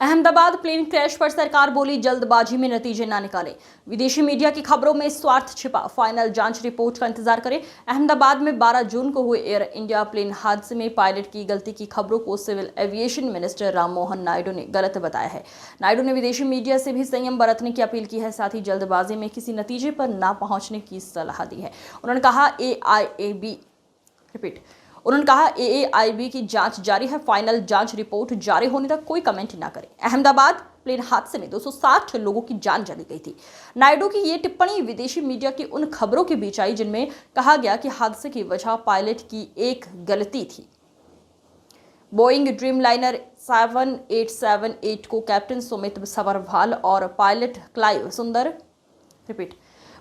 Ahmedabad plane crash पर सरकार बोली जल्दबाजी में नतीजे ना निकालें। विदेशी मीडिया की खबरों में स्वार्थ छिपा, फाइनल जांच रिपोर्ट का इंतजार करें। अहमदाबाद में 12 जून को हुए एयर इंडिया प्लेन हादसे में पायलट की गलती की खबरों को civil aviation minister Rammohan Naidu ने गलत बताया है। नायडू ने विदेशी मीडिया से भी संयम बरतने की अपील की है, साथ ही जल्दबाजी में किसी नतीजे पर ना पहुंचने की सलाह दी है। उन्होंने कहा AAIB की जांच जारी है, फाइनल जांच रिपोर्ट जारी होने तक कोई कमेंट ना करें। अहमदाबाद प्लेन हादसे में 260 लोगों की जान चली गई थी। नायडू की ये टिप्पणी विदेशी मीडिया की उन खबरों के बीच आई जिनमें कहा गया कि हादसे की वजह पायलट की एक गलती थी। बोइंग ड्रीमलाइनर 7878 को कैप्टन सुमित सबरवाल और पायलट क्लाइव सुंदर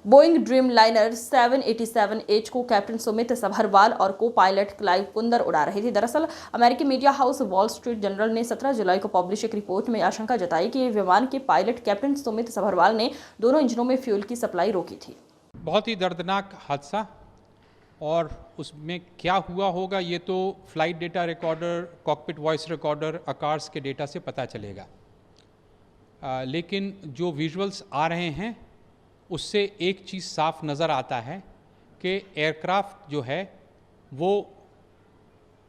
बोइंग ड्रीमलाइनर 7878 को कैप्टन सुमित सबरवाल और को पायलट क्लाइव कुंदर उड़ा रहे थे। दरअसल अमेरिकी media house wall street journal ने 17 जुलाई को पब्लिश एक रिपोर्ट में आशंका जताई कि विमान के पायलट कैप्टन सुमित सबरवाल ने दोनों इंजनों में फ्यूल की सप्लाई रोकी थी। बहुत ही दर्दनाक हादसा, और उसमें क्या हुआ होगा ये तो flight data recorder, cockpit voice recorder, ACARS के डेटा से पता चलेगा। लेकिन जो विजुअल्स आ रहे हैं उससे एक चीज़ साफ नज़र आता है कि एयरक्राफ्ट जो है वो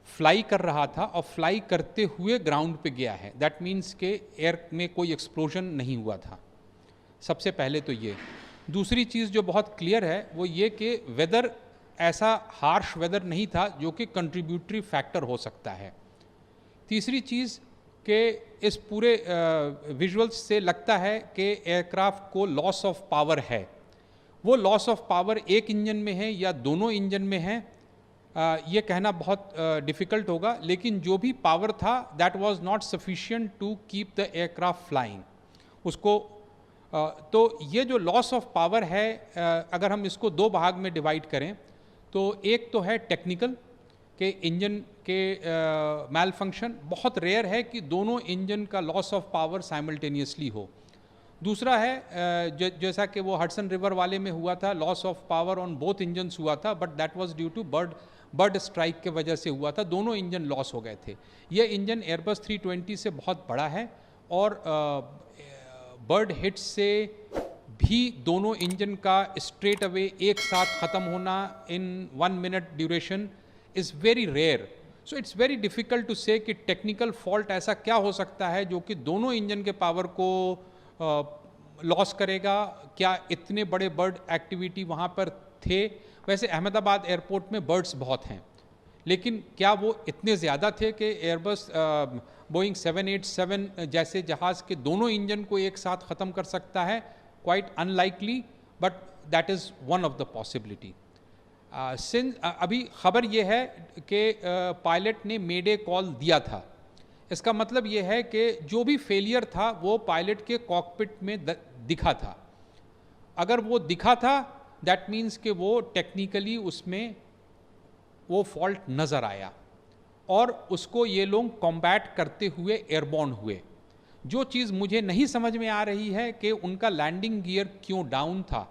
फ्लाई कर रहा था और फ्लाई करते हुए ग्राउंड पे गया है। दैट मीन्स के एयर में कोई एक्सप्लोजन नहीं हुआ था। सबसे पहले तो ये। दूसरी चीज़ जो बहुत क्लियर है वो ये कि वेदर ऐसा हार्श वेदर नहीं था जो कि कंट्रीब्यूटरी फैक्टर हो सकता है। तीसरी चीज़ कि इस पूरे विजुअल्स से लगता है कि एयरक्राफ्ट को लॉस ऑफ पावर है। वो लॉस ऑफ पावर एक इंजन में है या दोनों इंजन में है, ये कहना बहुत डिफ़िकल्ट होगा, लेकिन जो भी पावर था that was not sufficient to keep the aircraft flying. उसको तो ये जो लॉस ऑफ पावर है, अगर हम इसको दो भाग में डिवाइड करें तो एक तो है टेक्निकल कि इंजन के मैल फंक्शन। बहुत रेयर है कि दोनों इंजन का लॉस ऑफ पावर साइमल्टेनियसली हो। दूसरा है जैसा कि वो हडसन रिवर वाले में हुआ था, loss of power on both engines हुआ था, but that was due to bird strike के वजह से हुआ था। दोनों इंजन लॉस हो गए थे। ये इंजन एयरबस 320 से बहुत बड़ा है और बर्ड हिट से भी दोनों इंजन का स्ट्रेट अवे एक साथ ख़त्म होना in 1 minute duration is very rare. So it's very difficult to say कि टेक्निकल फॉल्ट ऐसा क्या हो सकता है जो कि दोनों इंजन के पावर को लॉस करेगा। क्या इतने बड़े बर्ड एक्टिविटी वहाँ पर थे? वैसे अहमदाबाद एयरपोर्ट में बर्ड्स बहुत हैं, लेकिन क्या वो इतने ज़्यादा थे कि एयरबस बोइंग 787 जैसे जहाज़ के दोनों इंजन को एक साथ ख़त्म कर सकता है? Quite unlikely, but that is one of the possibility. अभी खबर ये है कि पायलट ने मेडे कॉल दिया था। इसका मतलब ये है कि जो भी फेलियर था वो पायलट के कॉकपिट में दिखा था। अगर वो दिखा था दैट मीन्स कि वो टेक्निकली उसमें वो फॉल्ट नज़र आया और उसको ये लोग कॉम्बैट करते हुए एयरबॉर्न हुए। जो चीज़ मुझे नहीं समझ में आ रही है कि उनका लैंडिंग गियर क्यों डाउन था।